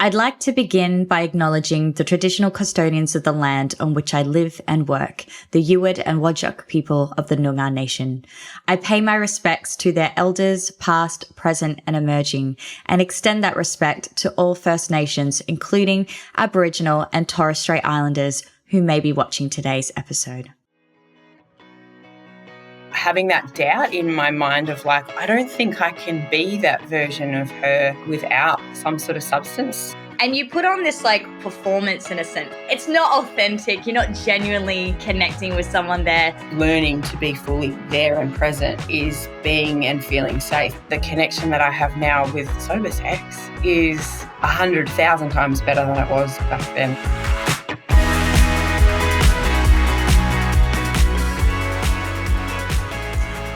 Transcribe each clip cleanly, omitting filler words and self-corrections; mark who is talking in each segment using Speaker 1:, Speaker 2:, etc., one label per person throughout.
Speaker 1: I'd like to begin by acknowledging the traditional custodians of the land on which I live and work, the Yuwut and Whadjuk people of the Noongar Nation. I pay my respects to their elders, past, present, and emerging, and extend that respect to all First Nations, including Aboriginal and Torres Strait Islanders who may be watching today's episode.
Speaker 2: Having that doubt in my mind of like, I don't think I can be that version of her without some sort of substance.
Speaker 1: And you put on this like performance in a sense. It's not authentic. You're not genuinely connecting with someone there.
Speaker 2: Learning to be fully there and present is being and feeling safe. The connection that I have now with sober sex is 100,000 times better than it was back then.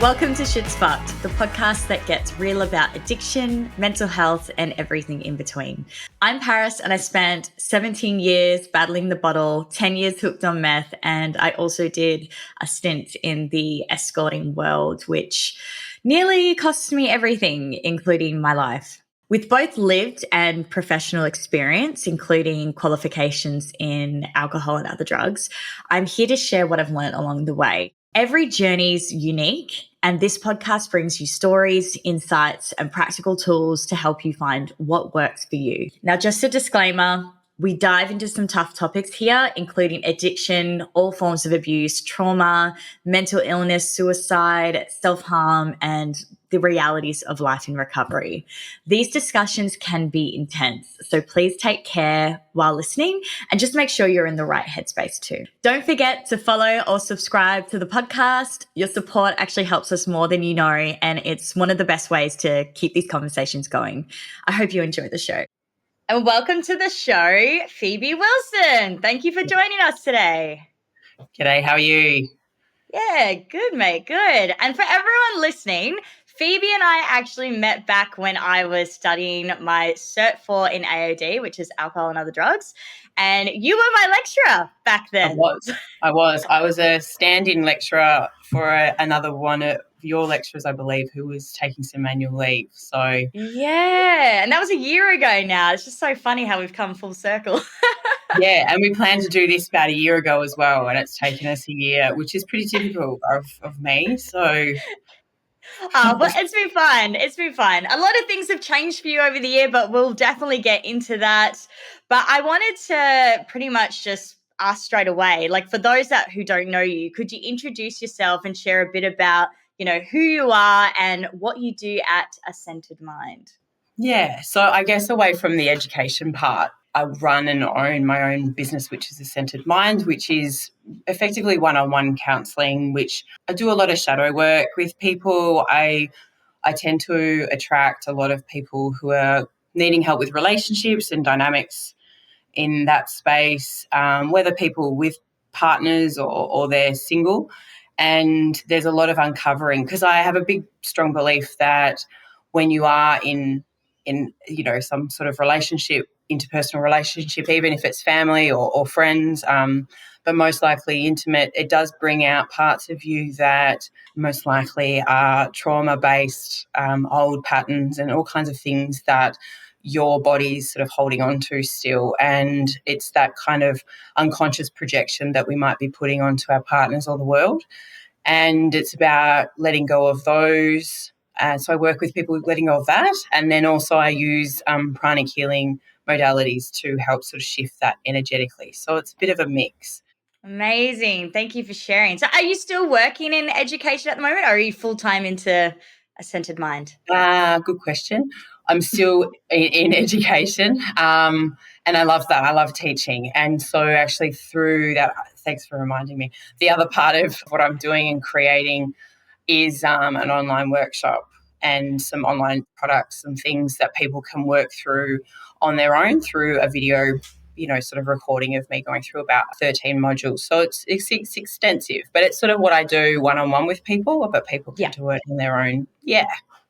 Speaker 1: Welcome to Shit Sparked, the podcast that gets real about addiction, mental health, and everything in between. I'm Paris, and I spent 17 years battling the bottle, 10 years hooked on meth, and I also did a stint in the escorting world, which nearly cost me everything, including my life. With both lived and professional experience, including qualifications in alcohol and other drugs, I'm here to share what I've learned along the way. Every journey is unique, and this podcast brings you stories, insights, and practical tools to help you find what works for you. Now, just a disclaimer, we dive into some tough topics here, including addiction, all forms of abuse, trauma, mental illness, suicide, self-harm, and the realities of life in recovery. These discussions can be intense, so please take care while listening and just make sure you're in the right headspace too. Don't forget to follow or subscribe to the podcast. Your support actually helps us more than you know, and it's one of the best ways to keep these conversations going. I hope you enjoy the show. And welcome to the show, Phoebe Wilson. Thank you for joining us today.
Speaker 2: G'day, how are you?
Speaker 1: Yeah, good, mate, good. And for everyone listening, Phoebe and I actually met back when I was studying my Cert 4 in AOD, which is alcohol and other drugs. And you were my lecturer back then.
Speaker 2: I was a stand-in lecturer for another one of your lecturers, I believe, who was taking some annual leave. So
Speaker 1: yeah, and that was a year ago now. It's just so funny how we've come full circle.
Speaker 2: Yeah, and we planned to do this about a year ago as well, and it's taken us a year, which is pretty typical of me. So
Speaker 1: but it's been fun. It's been fun. A lot of things have changed for you over the year, but we'll definitely get into that. But I wanted to pretty much just ask straight away, like for those who don't know you, could you introduce yourself and share a bit about, who you are and what you do at A Centered Mind?
Speaker 2: Yeah, so I guess away from the education part, I run and own my own business, which is A Centered Mind, which is effectively one-on-one counselling, which I do a lot of shadow work with people. I tend to attract a lot of people who are needing help with relationships and dynamics in that space, whether people with partners or they're single. And there's a lot of uncovering because I have a big, strong belief that when you are in some sort of relationship, interpersonal relationship, even if it's family or friends, but most likely intimate, it does bring out parts of you that most likely are trauma-based, old patterns and all kinds of things that your body's sort of holding on to still. And it's that kind of unconscious projection that we might be putting onto our partners or the world. And it's about letting go of those. So I work with people letting go of that. And then also I use pranic healing modalities to help sort of shift that energetically. So it's a bit of a mix.
Speaker 1: Amazing. Thank you for sharing. So are you still working in education at the moment, or are you full-time into A Centered Mind?
Speaker 2: Good question. I'm still in education and I love that. I love teaching. And so actually through that, thanks for reminding me, the other part of what I'm doing and creating is an online workshop and some online products and things that people can work through on their own through a video, sort of recording of me going through about 13 modules. So it's extensive, but it's sort of what I do one-on-one with people, but people can do it in their own,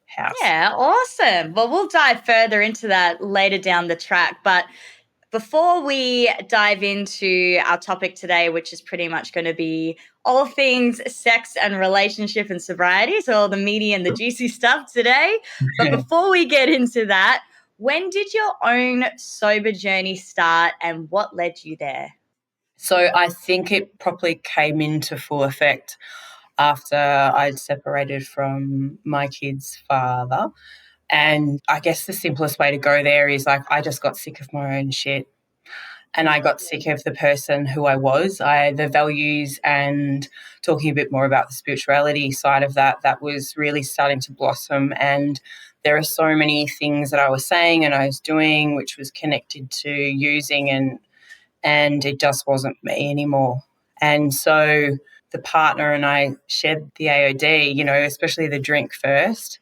Speaker 2: house.
Speaker 1: Yeah, awesome. Well, we'll dive further into that later down the track. But before we dive into our topic today, which is pretty much going to be all things sex and relationship and sobriety, so all the meaty and the juicy stuff today. But before we get into that, When did your own sober journey start and what led you there?
Speaker 2: So I think it probably came into full effect after I'd separated from my kid's father. And I guess the simplest way to go there is like I just got sick of my own shit. And I got sick of the person who I was. The values and talking a bit more about the spirituality side of that was really starting to blossom. And there are so many things that I was saying and I was doing which was connected to using, and it just wasn't me anymore. And so the partner and I shared the AOD, especially the drink first.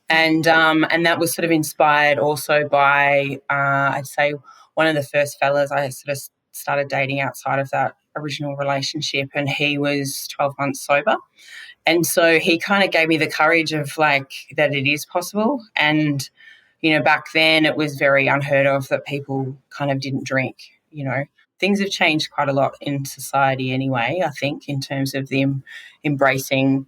Speaker 2: And that was sort of inspired also by, I'd say, one of the first fellas I sort of started dating outside of that original relationship, and he was 12 months sober. And so he kind of gave me the courage of like that it is possible. And, back then it was very unheard of that people kind of didn't drink, Things have changed quite a lot in society anyway, I think, in terms of them embracing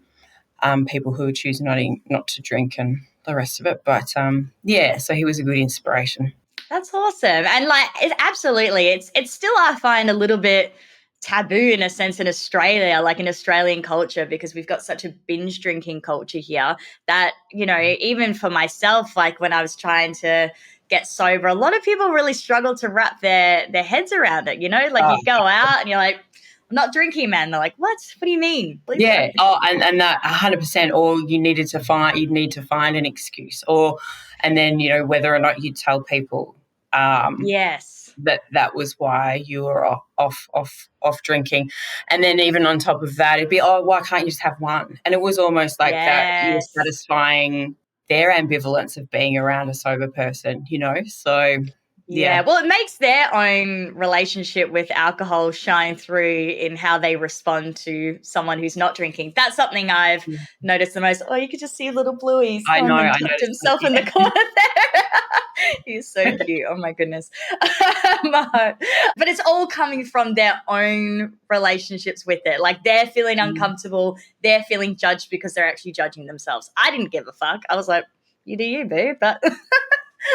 Speaker 2: people who are choosing not to drink and the rest of it. But so he was a good inspiration.
Speaker 1: That's awesome. And like absolutely, it's still I find a little bit taboo in a sense in Australia, like in Australian culture, because we've got such a binge drinking culture here that, even for myself, like when I was trying to get sober, a lot of people really struggle to wrap their heads around it, like you go out and you're like, I'm not drinking, man. They're like, what do you mean? Please
Speaker 2: Yeah.
Speaker 1: don't.
Speaker 2: And that 100%. Or you'd need to find an excuse, and then whether or not you tell people.
Speaker 1: Yes.
Speaker 2: That was why you were off drinking. And then even on top of that, it'd be, oh, why can't you just have one? And it was almost like that you were
Speaker 1: Yes.
Speaker 2: satisfying their ambivalence of being around a sober person, So
Speaker 1: Yeah, well, it makes their own relationship with alcohol shine through in how they respond to someone who's not drinking. That's something I've noticed the most. Oh, you could just see little Bluey's
Speaker 2: I
Speaker 1: come
Speaker 2: know.
Speaker 1: and
Speaker 2: I
Speaker 1: tucked
Speaker 2: noticed that,
Speaker 1: himself in the corner there. He's so cute. Oh my goodness. But it's all coming from their own relationships with it. Like they're feeling uncomfortable. They're feeling judged because they're actually judging themselves. I didn't give a fuck. I was like, you do you, boo. But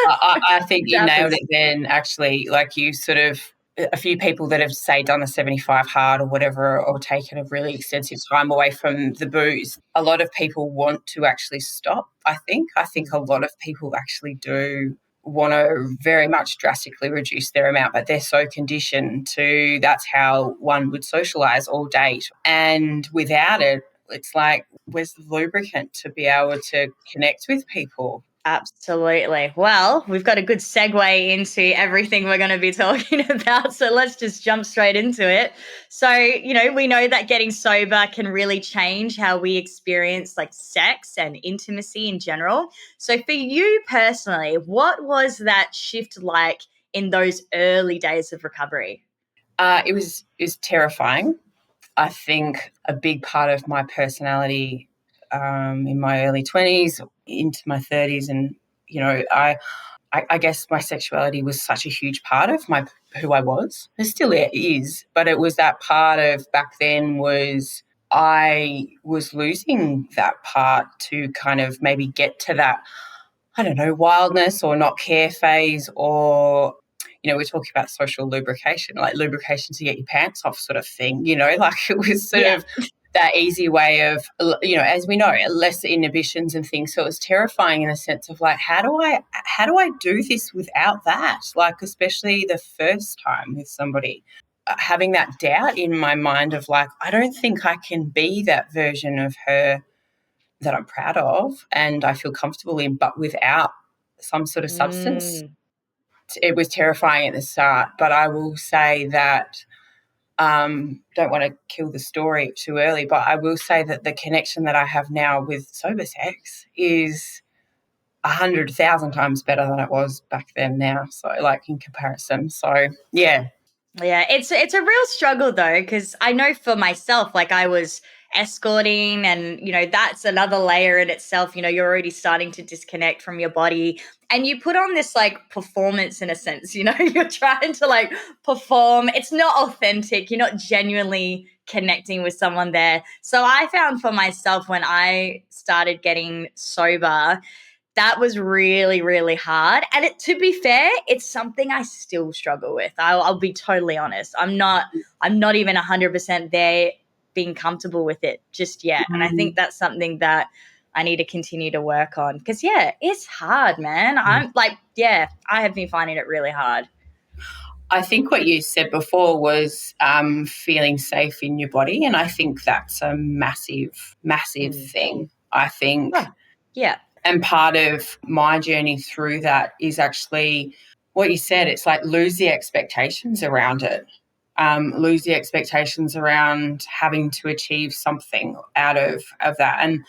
Speaker 2: I think you nailed
Speaker 1: happens.
Speaker 2: it then, actually. Like you sort of, a few people that have, say, done the 75 hard or whatever, or taken a really extensive time away from the booze, a lot of people want to actually stop, I think. I think a lot of people actually do want to very much drastically reduce their amount, but they're so conditioned to that's how one would socialise all date. And without it, it's like, where's the lubricant to be able to connect with people?
Speaker 1: Absolutely. Well, we've got a good segue into everything we're going to be talking about. So let's just jump straight into it. So, we know that getting sober can really change how we experience like sex and intimacy in general. So, for you personally, what was that shift like in those early days of recovery?
Speaker 2: It was terrifying. I think a big part of my personality in my early 20s into my 30s, and I guess my sexuality was such a huge part of who I was. It still is, but it was that part of back then was I was losing that part to kind of maybe get to that, I don't know, wildness or not care phase, or we're talking about social lubrication, like lubrication to get your pants off sort of thing, like it was sort
Speaker 1: Yeah.
Speaker 2: of that easy way of, as we know, less inhibitions and things. So it was terrifying in a sense of like, how do I do this without that? Like, especially the first time with somebody, having that doubt in my mind of like, I don't think I can be that version of her that I'm proud of and I feel comfortable in, but without some sort of substance. It was terrifying at the start, but I will say that, don't want to kill the story too early, but I will say that the connection that I have now with sober sex is 100,000 times better than it was back then now. So like in comparison. So yeah.
Speaker 1: Yeah, it's a real struggle though, because I know for myself, like I was escorting, and that's another layer in itself. You're already starting to disconnect from your body, and you put on this like performance in a sense. You're trying to like perform. It's not authentic. You're not genuinely connecting with someone there. So I found for myself when I started getting sober, that was really, really hard. And to be fair, it's something I still struggle with. I'll be totally honest. I'm not even 100% there being comfortable with it just yet. And I think that's something that I need to continue to work on because, yeah, it's hard, man. I'm like, yeah, I have been finding it really hard.
Speaker 2: I think what you said before was feeling safe in your body, and I think that's a massive, massive thing. I think,
Speaker 1: yeah.
Speaker 2: And part of my journey through that is actually what you said. It's like lose the expectations around it. Lose the expectations around having to achieve something out of that. And,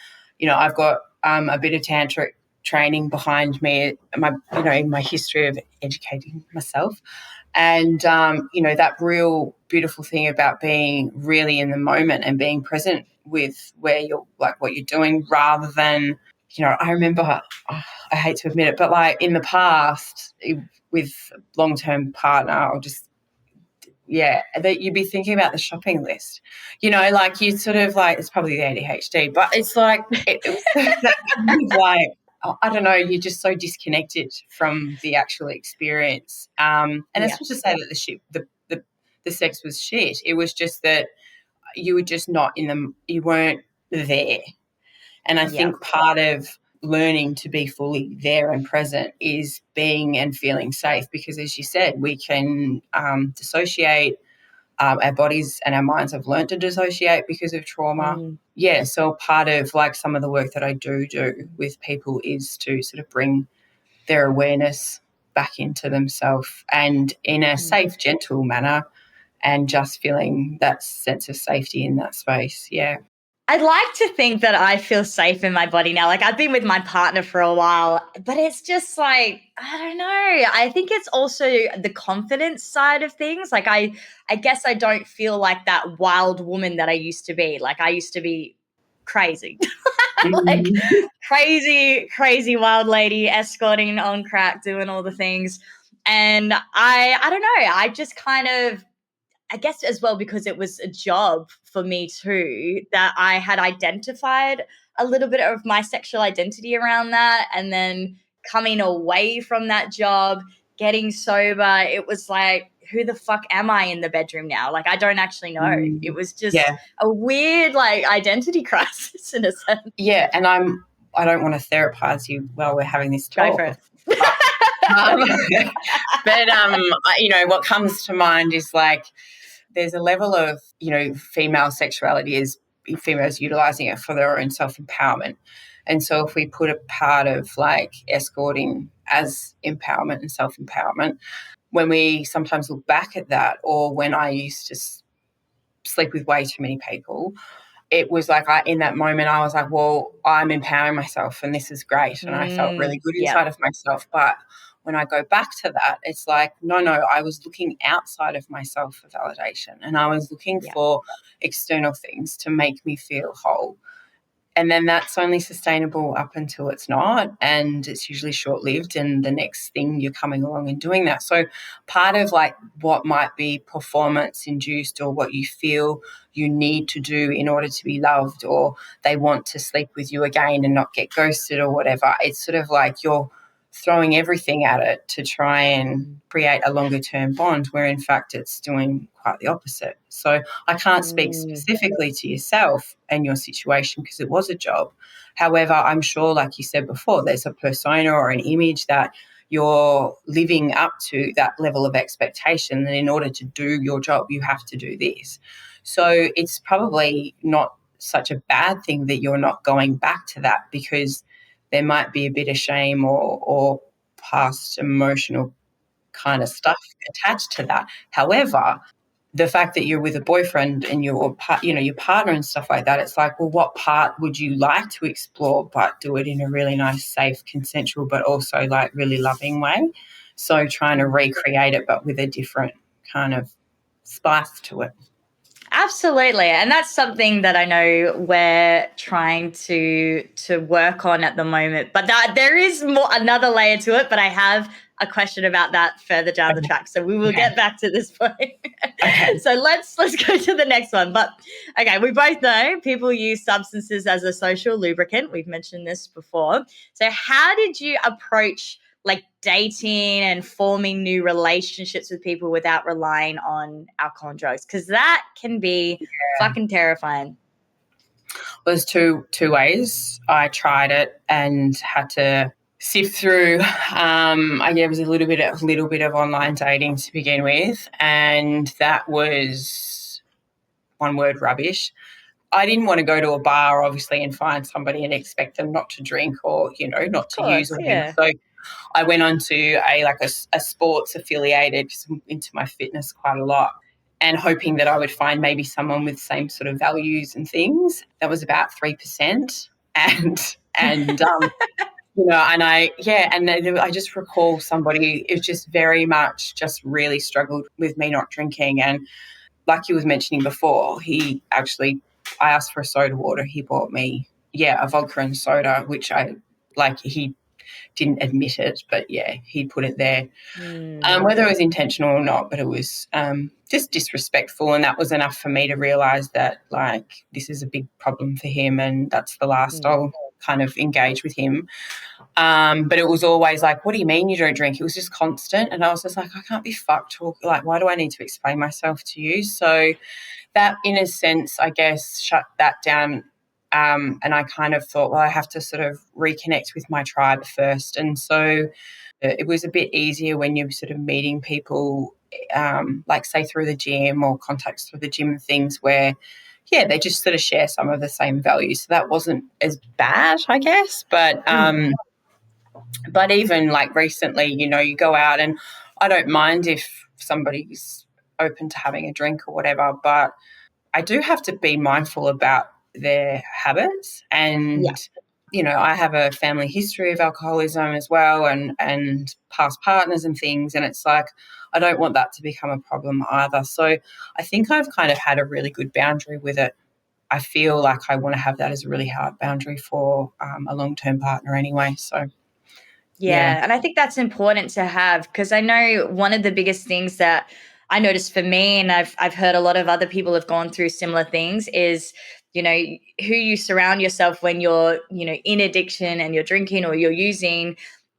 Speaker 2: I've got a bit of tantric training behind me, in my history of educating myself. And, that real beautiful thing about being really in the moment and being present with where you're, like what you're doing rather than, I remember, I hate to admit it, but like in the past with long-term partner, that you'd be thinking about the shopping list, like you sort of like, it's probably the ADHD, but it's like, like, I don't know, you're just so disconnected from the actual experience. And that's not to say that the sex was shit. It was just that you were just not you weren't there. And I think part of learning to be fully there and present is being and feeling safe because, as you said, we can dissociate. Our bodies and our minds have learned to dissociate because of trauma. Yeah, so part of like some of the work that I do with people is to sort of bring their awareness back into themselves and in a safe, gentle manner and just feeling that sense of safety in that space, yeah.
Speaker 1: I'd like to think that I feel safe in my body now. Like I've been with my partner for a while, but it's just like, I don't know. I think it's also the confidence side of things. Like I guess I don't feel like that wild woman that I used to be. Like I used to be crazy. Like crazy wild lady escorting on crack, doing all the things. And I don't know. I just kind of, I guess as well because it was a job for me too, that I had identified a little bit of my sexual identity around that. And then coming away from that job, getting sober, it was like, who the fuck am I in the bedroom now? Like, I don't actually know. It was just a weird, like, identity crisis in a sense.
Speaker 2: Yeah, and I don't want to therapize you while we're having this talk.
Speaker 1: Go for it.
Speaker 2: But what comes to mind is like there's a level of, female sexuality as females utilizing it for their own self-empowerment. And so if we put a part of like escorting as empowerment and self-empowerment, when we sometimes look back at that, or when I used to sleep with way too many people, it was like in that moment I was like, well, I'm empowering myself and this is great. And I felt really good inside of myself. But when I go back to that, it's like, no, I was looking outside of myself for validation and I was looking for external things to make me feel whole. And then that's only sustainable up until it's not, and it's usually short-lived and the next thing you're coming along and doing that. So part of like what might be performance-induced or what you feel you need to do in order to be loved, or they want to sleep with you again and not get ghosted or whatever, it's sort of like you're throwing everything at it to try and create a longer term bond where in fact it's doing quite the opposite. So I can't speak specifically to yourself and your situation because it was a job. However, I'm sure, like you said before, there's a persona or an image that you're living up to that level of expectation, and in order to do your job, you have to do this. So it's probably not such a bad thing that you're not going back to that, because there might be a bit of shame or past emotional kind of stuff attached to that. However, the fact that you're with a boyfriend and your partner and stuff like that, it's like, well, what part would you like to explore, but do it in a really nice, safe, consensual, but also like really loving way? So trying to recreate it, but with a different kind of spice to it.
Speaker 1: Absolutely. And that's something that I know we're trying to work on at the moment. But there is another layer to it, but I have a question about that further down the track. So we will get back to this point.
Speaker 2: Okay.
Speaker 1: So let's go to the next one. But okay, we both know people use substances as a social lubricant. We've mentioned this before. So how did you approach like dating and forming new relationships with people without relying on alcohol and drugs? Because that can be fucking terrifying.
Speaker 2: There's two ways. I tried it and had to sift through. It was a little bit of online dating to begin with, and that was one word: rubbish. I didn't want to go to a bar, obviously, and find somebody and expect them not to drink or not to use or things. So I went on to a sports affiliated, because I'm into my fitness quite a lot, and hoping that I would find maybe someone with the same sort of values and things. That was about 3%. And I just recall somebody, it was just very much just really struggled with me not drinking. And like you was mentioning before, I asked for a soda water. He bought me, a vodka and soda, which he didn't admit it, but he put it there. Whether it was intentional or not, but it was just disrespectful, and that was enough for me to realise that this is a big problem for him, and that's the last I'll kind of engage with him. But it was always like, what do you mean you don't drink? It was just constant, and I was just like, I can't be fucked. Why do I need to explain myself to you? So that, in a sense, I guess, shut that down. And I kind of thought, well, I have to sort of reconnect with my tribe first. And so it was a bit easier when you're sort of meeting people, say through the gym or contacts through the gym and things where, they just sort of share some of the same values. So that wasn't as bad, I guess. But even recently, you go out, and I don't mind if somebody's open to having a drink or whatever, but I do have to be mindful about their habits. And I have a family history of alcoholism as well, and past partners and things, and it's like I don't want that to become a problem either. So I think I've kind of had a really good boundary with it. I feel like I want to have that as a really hard boundary for a long-term partner anyway. So
Speaker 1: and I think that's important to have, because I know one of the biggest things that I noticed for me, and I've heard a lot of other people have gone through similar things, is who you surround yourself when you're in addiction and you're drinking or you're using.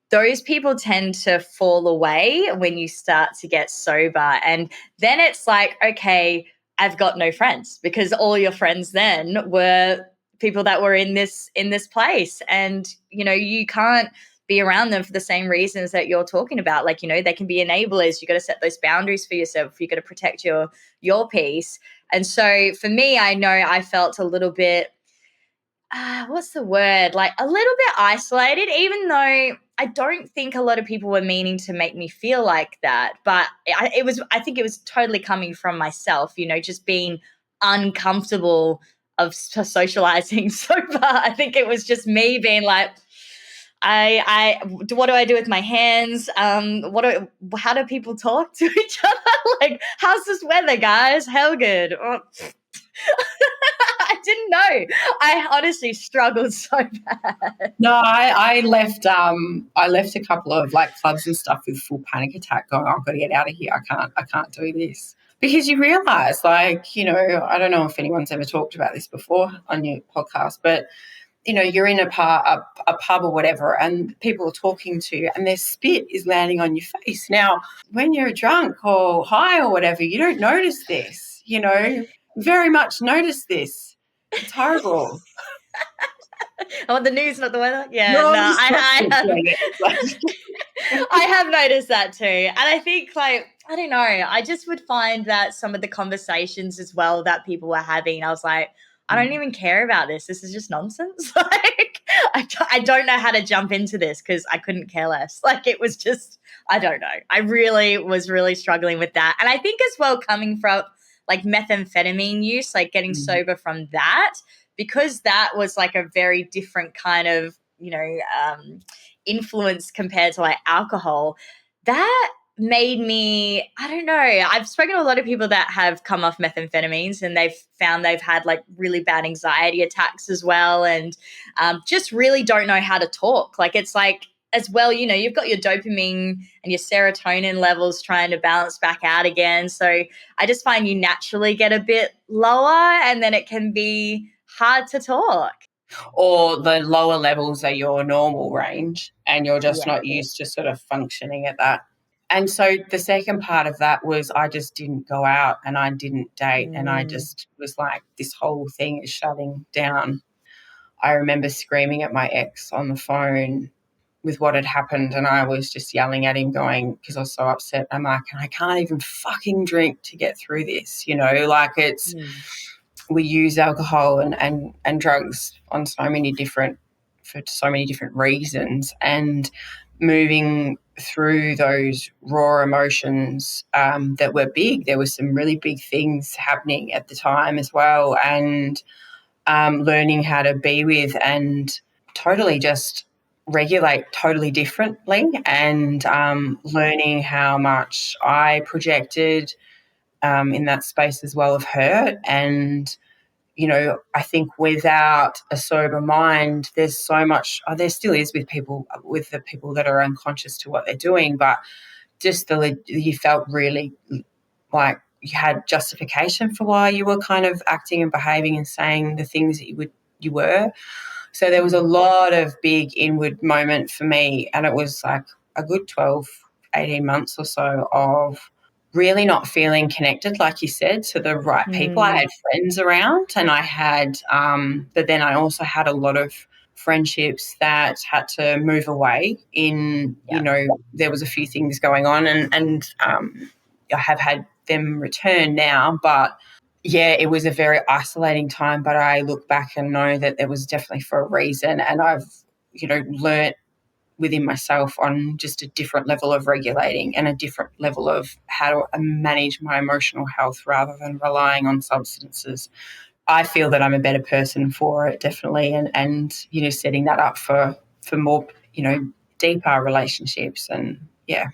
Speaker 1: Those people tend to fall away when you start to get sober, and then it's like, okay, I've got no friends, because all your friends then were people that were in this place, and you can't be around them for the same reasons that you're talking about. They can be enablers. You got to set those boundaries for yourself. You got to protect your peace. And so for me, I know I felt a little bit, what's the word? A little bit isolated, even though I don't think a lot of people were meaning to make me feel like that. But I think it was totally coming from myself, just being uncomfortable of socializing sober. I think it was just me being like, what do I do with my hands? How do people talk to each other? How's this weather, guys? Hell good. I didn't know. I honestly struggled so bad.
Speaker 2: No, I left a couple of clubs and stuff with full panic attack, going, I've got to get out of here. I can't do this. Because you realise, I don't know if anyone's ever talked about this before on your podcast, but you're in a pub or whatever, and people are talking to you, and their spit is landing on your face. Now, when you're drunk or high or whatever, you don't notice this. Very much notice this. It's horrible.
Speaker 1: I want the news, not the weather. Yeah,
Speaker 2: no,
Speaker 1: I have noticed that too. And I think, I don't know, I just would find that some of the conversations as well that people were having, I was like, I don't even care about this. This is just nonsense. I don't know how to jump into this, because I couldn't care less. It was just, I don't know. I really was struggling with that. And I think as well, coming from methamphetamine use, getting sober from that, because that was a very different kind of, influence compared to alcohol, that made me, I don't know, I've spoken to a lot of people that have come off methamphetamines, and they've found they've had really bad anxiety attacks as well, and just really don't know how to talk. It's as well, you've got your dopamine and your serotonin levels trying to balance back out again. So I just find you naturally get a bit lower, and then it can be hard to talk.
Speaker 2: Or the lower levels are your normal range and you're just
Speaker 1: Yeah.
Speaker 2: not used to sort of functioning at that. And so the second part of that was I just didn't go out and I didn't date, and I just was like, this whole thing is shutting down. I remember screaming at my ex on the phone with what had happened, and I was just yelling at him going, because I was so upset. I'm like, I can't even fucking drink to get through this, like it's we use alcohol and drugs on for so many different reasons, and moving through those raw emotions that were big. There were some really big things happening at the time as well, and learning how to be with and totally just regulate totally differently, and learning how much I projected in that space as well of hurt. And I think without a sober mind, there's so much, there still is with the people that are unconscious to what they're doing, but just you felt really like you had justification for why you were kind of acting and behaving and saying the things that you were. So there was a lot of big inward moment for me, and it was like a good 12, 18 months or so of really not feeling connected, like you said, to the right people. I had friends around, and I had, but then I also had a lot of friendships that had to move away there was a few things going on, and I have had them return now, but yeah, it was a very isolating time, but I look back and know that it was definitely for a reason, and I've, learnt within myself on just a different level of regulating and a different level of how to manage my emotional health rather than relying on substances. I feel that I'm a better person for it, definitely, and setting that up for more, deeper relationships, and yeah.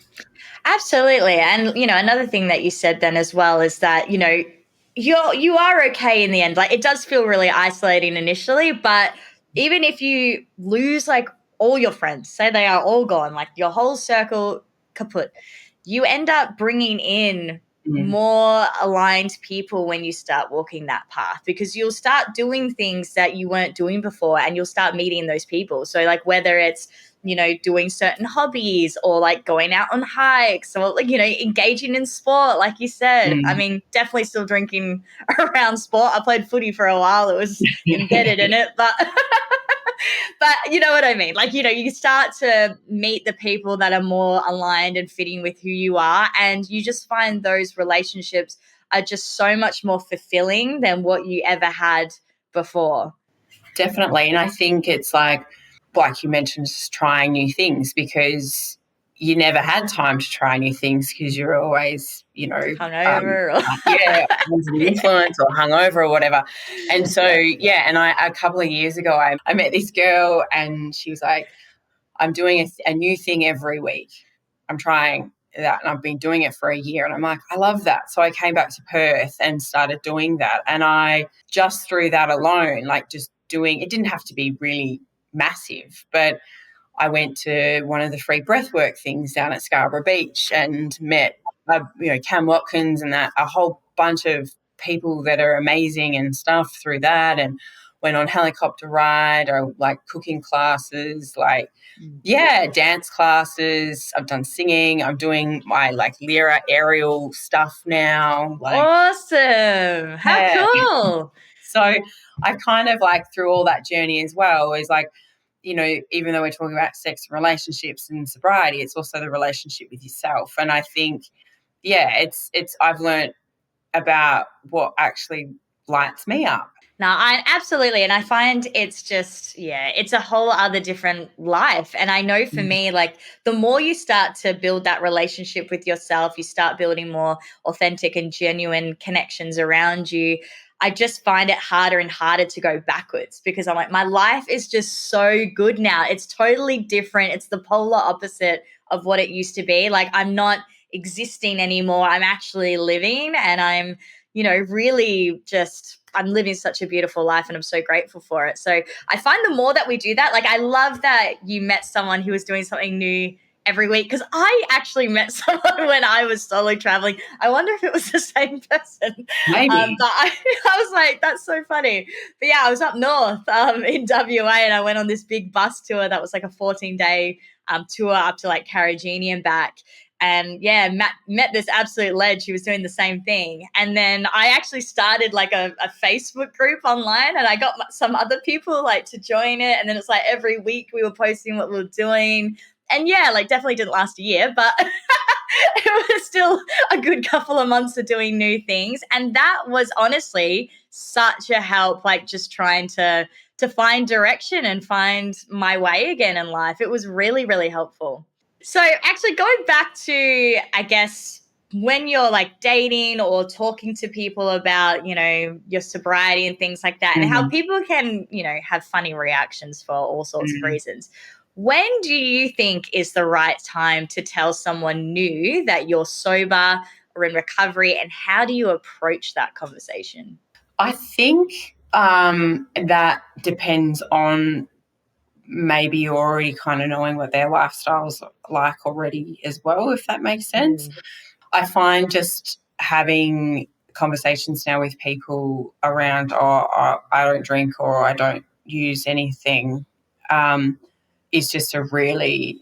Speaker 1: Absolutely. And, another thing that you said then as well is that, you are okay in the end. Like, it does feel really isolating initially, but even if you lose like all your friends, say they are all gone, like your whole circle kaput, you end up bringing in more aligned people when you start walking that path, because you'll start doing things that you weren't doing before, and you'll start meeting those people. So like whether it's doing certain hobbies, or like going out on hikes, or like engaging in sport, like you said. I mean, definitely still drinking around sport. I played footy for a while. It was embedded in it, but but you know what I mean? Like, you start to meet the people that are more aligned and fitting with who you are. And you just find those relationships are just so much more fulfilling than what you ever had before.
Speaker 2: Definitely. And I think it's like you mentioned, just trying new things, because you never had time to try new things because you're always,
Speaker 1: Hungover.
Speaker 2: under the influence or hungover or whatever. And so, and a couple of years ago, I met this girl, and she was like, I'm doing a new thing every week. I'm trying that, and I've been doing it for a year. And I'm like, I love that. So I came back to Perth and started doing that. And I just through that alone, like just doing, it didn't have to be really massive, but I went to one of the free breathwork things down at Scarborough Beach and met, Cam Watkins and a whole bunch of people that are amazing and stuff through that, and went on helicopter ride, or like cooking classes, like, dance classes. I've done singing. I'm doing my like lyra aerial stuff now. Like,
Speaker 1: awesome. How cool.
Speaker 2: So I kind of like through all that journey as well is like, even though we're talking about sex and relationships and sobriety, it's also the relationship with yourself. And I think, it's I've learned about what actually lights me up.
Speaker 1: No, I absolutely. And I find it's just, it's a whole other different life. And I know for me, like the more you start to build that relationship with yourself, you start building more authentic and genuine connections around you. I just find it harder and harder to go backwards, because I'm like, my life is just so good now. It's totally different. It's the polar opposite of what it used to be. Like, I'm not existing anymore. I'm actually living, and I'm, really just I'm living such a beautiful life and I'm so grateful for it. So I find the more that we do that, like I love that you met someone who was doing something new every week, because I actually met someone when I was solo traveling. I wonder if it was the same person.
Speaker 2: Maybe.
Speaker 1: But I was like, that's so funny. But yeah, I was up north in WA, and I went on this big bus tour that was like a 14-day tour up to like Karajini and back. And yeah, met this absolute ledge who was doing the same thing. And then I actually started like a Facebook group online, and I got some other people like to join it. And then it's like every week we were posting what we were doing. And yeah, like definitely didn't last a year, but it was still a good couple of months of doing new things. And that was honestly such a help, like just trying to find direction and find my way again in life. It was really, really helpful. So actually going back to, I guess, when you're like dating or talking to people about, your sobriety and things like that, and how people can, have funny reactions for all sorts of reasons. When do you think is the right time to tell someone new that you're sober or in recovery, and how do you approach that conversation?
Speaker 2: I think that depends on maybe you're already kind of knowing what their lifestyle's like already as well, if that makes sense. I find just having conversations now with people around, I don't drink or I don't use anything, is just a really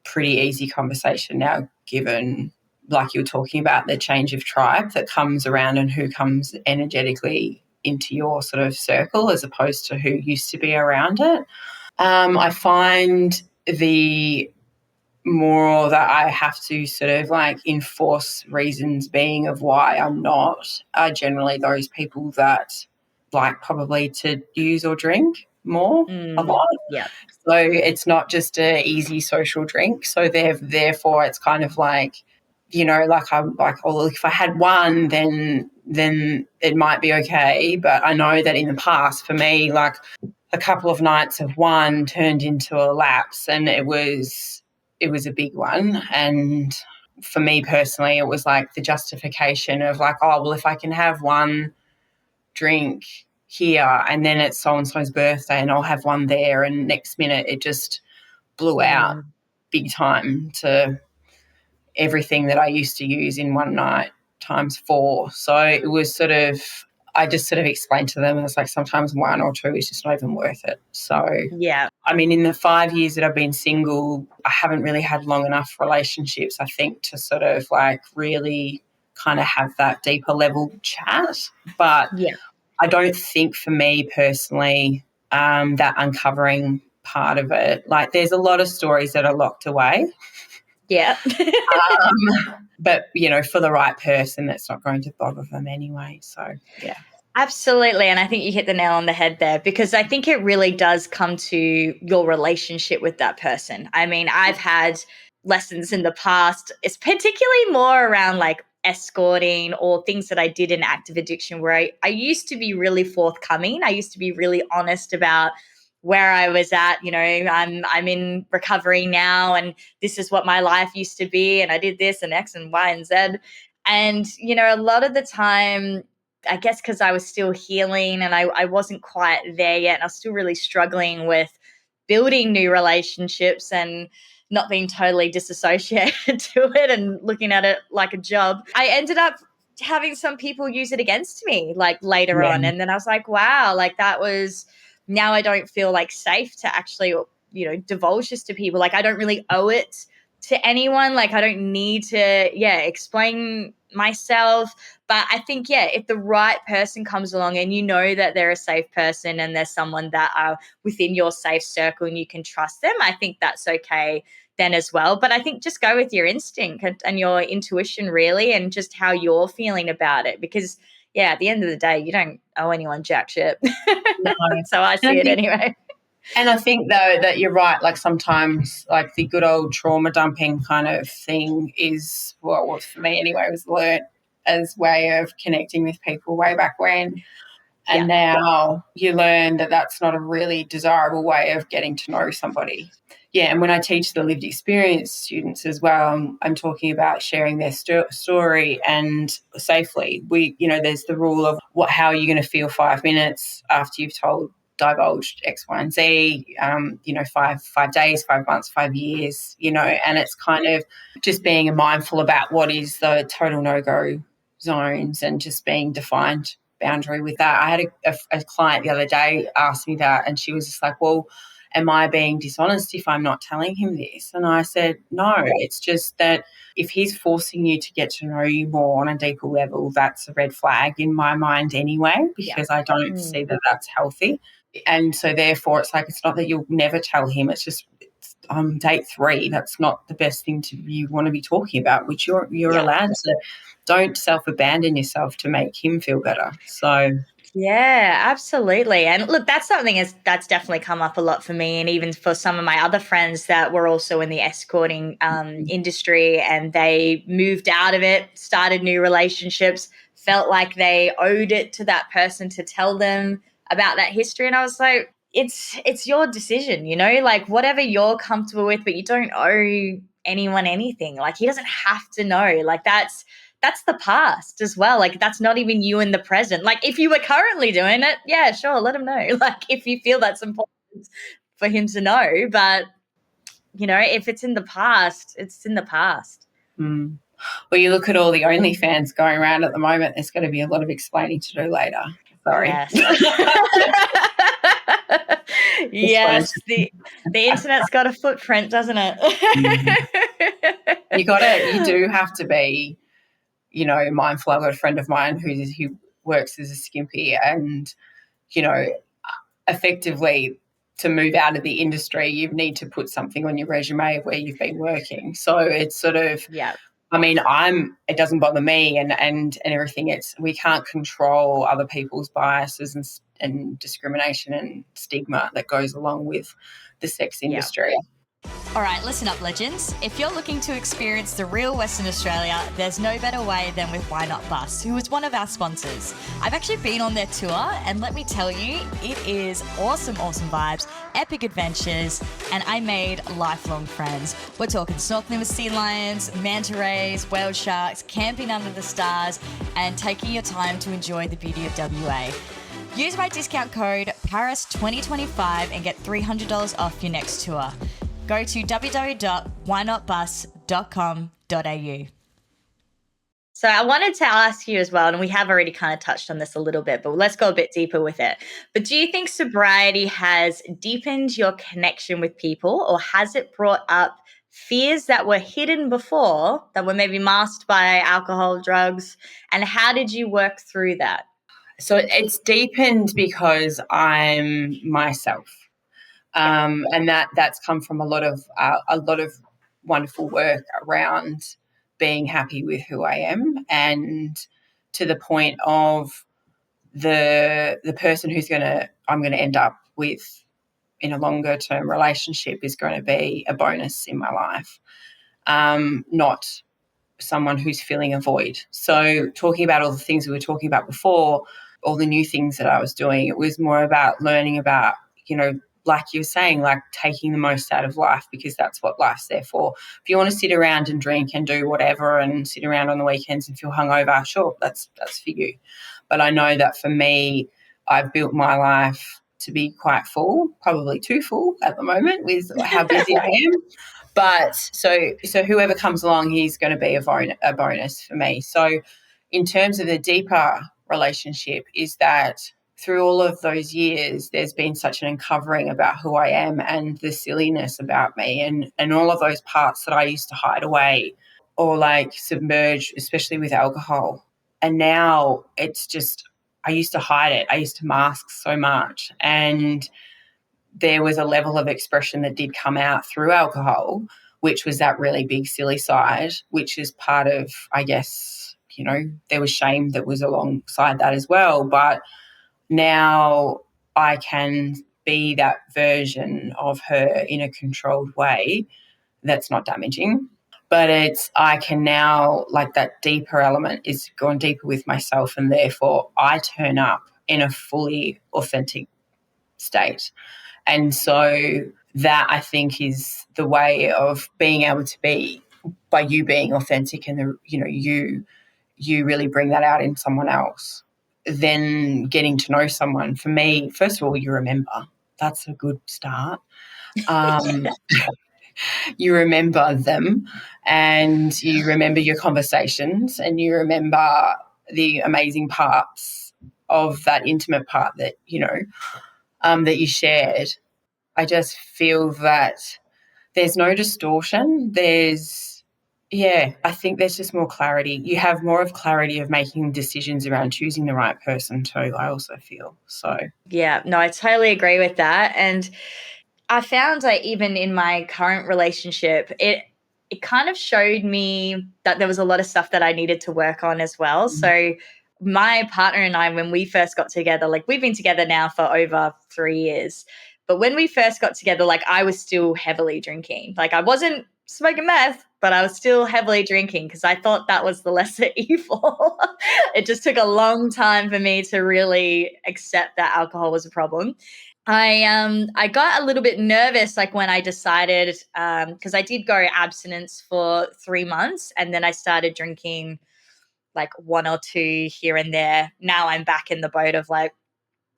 Speaker 2: pretty easy conversation now, given, like you were talking about, the change of tribe that comes around and who comes energetically into your sort of circle as opposed to who used to be around it. I find the more that I have to sort of like enforce reasons being of why I'm not are generally those people that like probably to use or drink more a lot.
Speaker 1: Yeah.
Speaker 2: So it's not just a easy social drink. So therefore it's kind of like, like I'm like, oh, if I had one, then it might be okay. But I know that in the past for me, like a couple of nights of one turned into a lapse, and it was a big one. And for me personally, it was like the justification of like, oh, well, if I can have one drink here and then it's so-and-so's birthday and I'll have one there, and next minute it just blew out big time to everything that I used to use in one night times 4. So it was sort of, I just sort of explained to them, it's like sometimes one or two is just not even worth it. So,
Speaker 1: yeah.
Speaker 2: I mean, in the 5 years that I've been single, I haven't really had long enough relationships, I think, to sort of like really kind of have that deeper level chat. But
Speaker 1: Yeah.
Speaker 2: I don't think for me personally, that uncovering part of it, like there's a lot of stories that are locked away.
Speaker 1: Yeah.
Speaker 2: But, for the right person, that's not going to bother them anyway. So, yeah.
Speaker 1: Absolutely. And I think you hit the nail on the head there, because I think it really does come to your relationship with that person. I mean, I've had lessons in the past, it's particularly more around like escorting or things that I did in active addiction, where I used to be really forthcoming. I used to be really honest about where I was at. I'm in recovery now, and this is what my life used to be, and I did this and X and Y and Z. And, a lot of the time, I guess because I was still healing and I wasn't quite there yet, and I was still really struggling with building new relationships and not being totally disassociated to it and looking at it like a job. I ended up having some people use it against me like later on. And then I was like, wow, like that was, now I don't feel like safe to actually, divulge this to people. Like I don't really owe it to anyone. Like I don't need to, explain myself. But I think, if the right person comes along and you know that they're a safe person and there's someone that are within your safe circle and you can trust them, I think that's okay then as well. But I think just go with your instinct and your intuition really, and just how you're feeling about it. Because, at the end of the day, you don't owe anyone jack shit.
Speaker 2: No.
Speaker 1: So I see it anyway.
Speaker 2: And I think, though, that you're right. Like sometimes, like the good old trauma dumping kind of thing is what for me anyway was learnt as way of connecting with people way back when. And now you learn that that's not a really desirable way of getting to know somebody. Yeah, and when I teach the lived experience students as well, I'm talking about sharing their story and safely. There's the rule of how are you going to feel 5 minutes after you've divulged X, Y, and Z, 5 days, 5 months, 5 years, and it's kind of just being mindful about what is the total no-go zones and just being defined boundary with that. I had a client the other day ask me that, and she was just like, well, am I being dishonest if I'm not telling him this? And I said, no, it's just that if he's forcing you to get to know you more on a deeper level, that's a red flag in my mind anyway, because I don't see that that's healthy. And so therefore it's like, it's not that you'll never tell him, it's just on date 3, that's not the best thing you want to be talking about, which you're allowed to. Don't self-abandon yourself to make him feel better. So
Speaker 1: yeah, absolutely. And look, that's something that's definitely come up a lot for me, and even for some of my other friends that were also in the escorting industry, and they moved out of it, started new relationships, felt like they owed it to that person to tell them about that history. And I was like, it's your decision, like whatever you're comfortable with, but you don't owe anyone anything. Like he doesn't have to know. Like that's the past as well. Like that's not even you in the present. Like if you were currently doing it, yeah, sure, let him know. Like if you feel that's important for him to know, but if it's in the past, it's in the past.
Speaker 2: Well, you look at all the OnlyFans going around at the moment, there's going to be a lot of explaining to do later. Sorry.
Speaker 1: Yes. Yes, the internet's got a footprint, doesn't it?
Speaker 2: You do have to be, mindful. I've got a friend of mine who works as a skimpy, and, effectively to move out of the industry, you need to put something on your resume of where you've been working. So it's sort of, I mean, it doesn't bother me and everything. We can't control other people's biases and discrimination and stigma that goes along with the sex industry.
Speaker 1: All right, listen up, legends. If you're looking to experience the real Western Australia, there's no better way than with Why Not Bus, who is one of our sponsors. I've actually been on their tour, and let me tell you, it is awesome vibes, epic adventures, and I made lifelong friends. We're talking snorkeling with sea lions, manta rays, whale sharks, camping under the stars, and taking your time to enjoy the beauty of WA. Use my discount code PARIS2025 and get $300 off your next tour. Go to www.whynotbus.com.au. So I wanted to ask you as well, and we have already kind of touched on this a little bit, but let's go a bit deeper with it. But do you think sobriety has deepened your connection with people, or has it brought up fears that were hidden before, that were maybe masked by alcohol, drugs? And how did you work through that?
Speaker 2: So it's deepened because I'm myself. And that's come from a lot of wonderful work around being happy with who I am, and to the point of the person I'm going to end up with in a longer term relationship is going to be a bonus in my life, not someone who's filling a void. So talking about all the things we were talking about before, all the new things that I was doing, it was more about learning about, like you were saying, like taking the most out of life, because that's what life's there for. If you want to sit around and drink and do whatever and sit around on the weekends and feel hungover, sure, that's for you. But I know that for me, I've built my life to be quite full, probably too full at the moment with how busy I am. But so whoever comes along, he's going to be a bonus for me. So in terms of the deeper relationship, is that through all of those years, there's been such an uncovering about who I am and the silliness about me and all of those parts that I used to hide away or like submerge, especially with alcohol. And now it's just, I used to hide it. I used to mask so much. And there was a level of expression that did come out through alcohol, which was that really big silly side, which is part of, I guess, there was shame that was alongside that as well. But now I can be that version of her in a controlled way that's not damaging. But I can now, like that deeper element is going deeper with myself, and therefore I turn up in a fully authentic state. And so that, I think, is the way of being able to be, by you being authentic and, you really bring that out in someone else. Then getting to know someone, for me, first of all, you remember. That's a good start. You remember them, and you remember your conversations, and you remember the amazing parts of that intimate part that, that you shared. I just feel that there's no distortion. I think there's just more clarity. You have more of clarity of making decisions around choosing the right person too, I also feel. So
Speaker 1: Yeah, no, I totally agree with that. And I found like even in my current relationship, it kind of showed me that there was a lot of stuff that I needed to work on as well. So my partner and I, when we first got together, like we've been together now for over 3 years. But when we first got together, like I was still heavily drinking. Like I wasn't smoking meth, but I was still heavily drinking because I thought that was the lesser evil. It just took a long time for me to really accept that alcohol was a problem. I got a little bit nervous like when I decided because I did go abstinence for 3 months and then I started drinking like one or two here and there. Now I'm back in the boat of like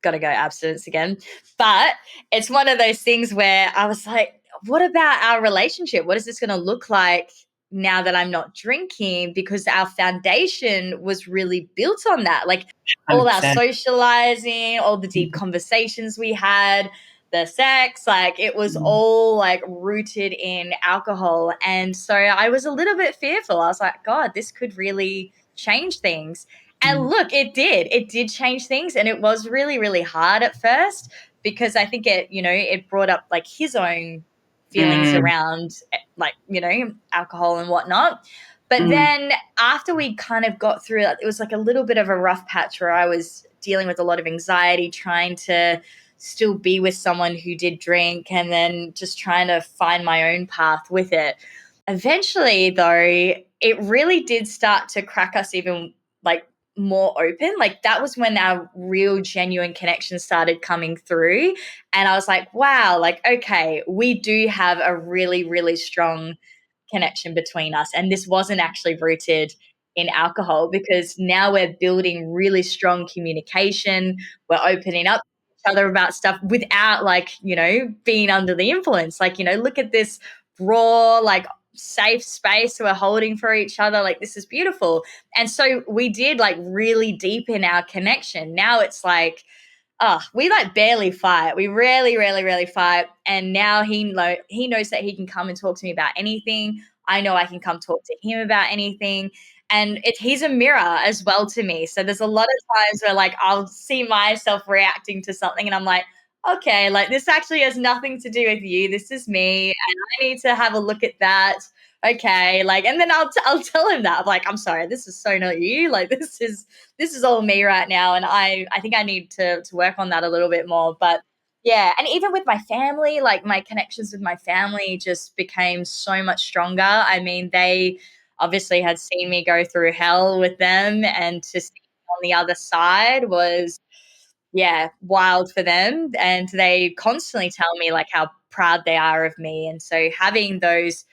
Speaker 1: gotta go abstinence again. But it's one of those things where I was like, what about our relationship? What is this gonna look like now that I'm not drinking? Because our foundation was really built on that. Like all our
Speaker 2: 100%.
Speaker 1: socializing, all the deep conversations we had, the sex, like it was all like rooted in alcohol. And so I was a little bit fearful. I was like, God, this could really change things. And look, it did. It did change things. And it was really, really hard at first because I think it brought up like his own feelings around like, alcohol and whatnot. But then after we kind of got through it, it was like a little bit of a rough patch where I was dealing with a lot of anxiety, trying to still be with someone who did drink and then just trying to find my own path with it. Eventually, though, it really did start to crack us even like more open. Like that was when our real genuine connection started coming through. And I was like, wow, like, okay, we do have a really, really strong connection between us. And this wasn't actually rooted in alcohol because now we're building really strong communication. We're opening up to each other about stuff without like, being under the influence. Like, look at this raw, like safe space we're holding for each other. Like this is beautiful. And so we did like really deepen our connection. Now it's like, we like barely fight. We really, really, really fight. And now he knows that he can come and talk to me about anything. I know I can come talk to him about anything. And he's a mirror as well to me. So there's a lot of times where like I'll see myself reacting to something and I'm like, okay, like this actually has nothing to do with you. This is me. And I need to have a look at that. Okay. Like, and then I'll tell him that. I'm like, I'm sorry, this is so not you. Like this is all me right now. And I think I need to work on that a little bit more. But yeah, and even with my family, like my connections with my family just became so much stronger. I mean, they obviously had seen me go through hell with them, and to see on the other side was, yeah, wild for them. And they constantly tell me like how proud they are of me. And so having those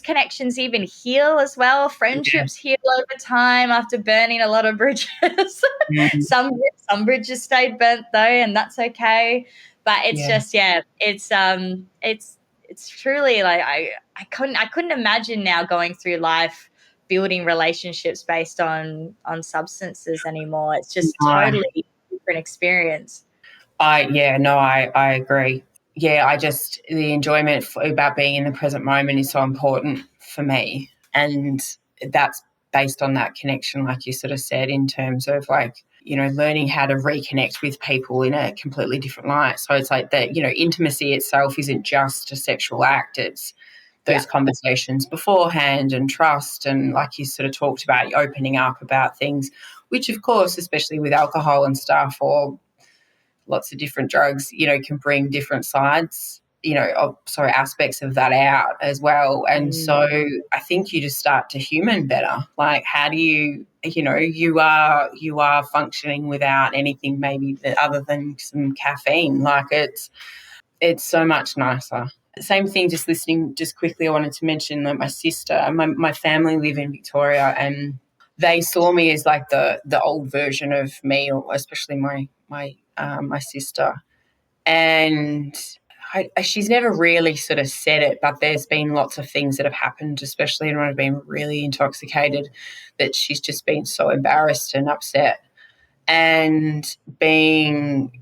Speaker 1: connections even heal as well.
Speaker 2: Yeah.
Speaker 1: Friendships heal over time after burning a lot of bridges. Some bridges stayed burnt though, and that's okay. But it's just it's truly like I couldn't imagine now going through life building relationships based on substances anymore. It's just
Speaker 2: No.
Speaker 1: totally different experience.
Speaker 2: I agree. Yeah, the enjoyment about being in the present moment is so important for me. And that's based on that connection, like you sort of said, in terms of like, learning how to reconnect with people in a completely different light. So it's like that, intimacy itself isn't just a sexual act. It's those conversations beforehand and trust. And like you sort of talked about, opening up about things, which of course, especially with alcohol and stuff or lots of different drugs, can bring different sides aspects of that out as well. And so I think you just start to human better. Like, how do you are functioning without anything maybe other than some caffeine. Like, it's so much nicer. Same thing, just quickly, I wanted to mention that my sister and my family live in Victoria, and they saw me as like the old version of me, or especially my sister. And she's never really sort of said it, but there's been lots of things that have happened, especially when I've been really intoxicated, that she's just been so embarrassed and upset. And being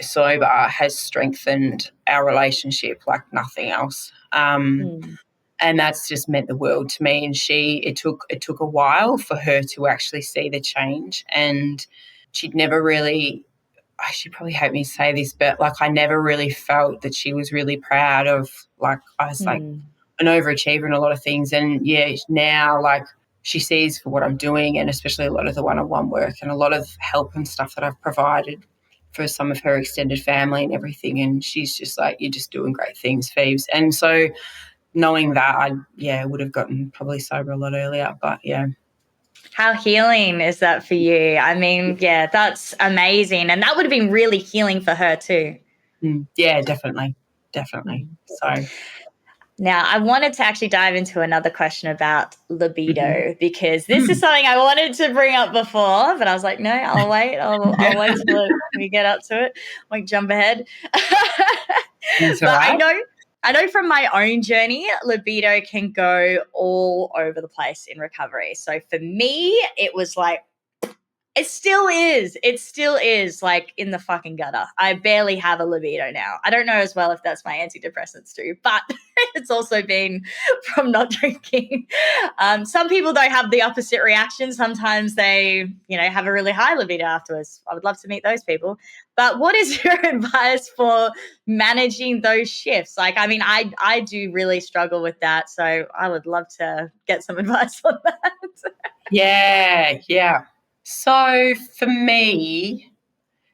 Speaker 2: sober has strengthened our relationship like nothing else. And that's just meant the world to me. And it took a while for her to actually see the change. And she'd never really, I should probably hate me to say this, but like I never really felt that she was really proud of, like, I was like an overachiever in a lot of things. And yeah, now like she sees for what I'm doing, and especially a lot of the one-on-one work and a lot of help and stuff that I've provided for some of her extended family and everything. And she's just like, you're just doing great things, Phoebes. And so knowing that, I would have gotten probably sober a lot earlier, but yeah.
Speaker 1: How healing is that for you? I mean, yeah, that's amazing. And that would have been really healing for her too.
Speaker 2: Yeah, definitely. So
Speaker 1: now, I wanted to actually dive into another question about libido, because this is something I wanted to bring up before, but I was like, no, I'll wait. I'll wait till we get up to it. I won't jump ahead. But right. I know from my own journey, libido can go all over the place in recovery. So for me, it was like, it still is like in the fucking gutter. I barely have a libido now. I don't know as well if that's my antidepressants too, but it's also been from not drinking. Some people don't have the opposite reaction. Sometimes they, have a really high libido afterwards. I would love to meet those people. But what is your advice for managing those shifts? Like, I mean, I do really struggle with that. So I would love to get some advice on that.
Speaker 2: Yeah. So for me,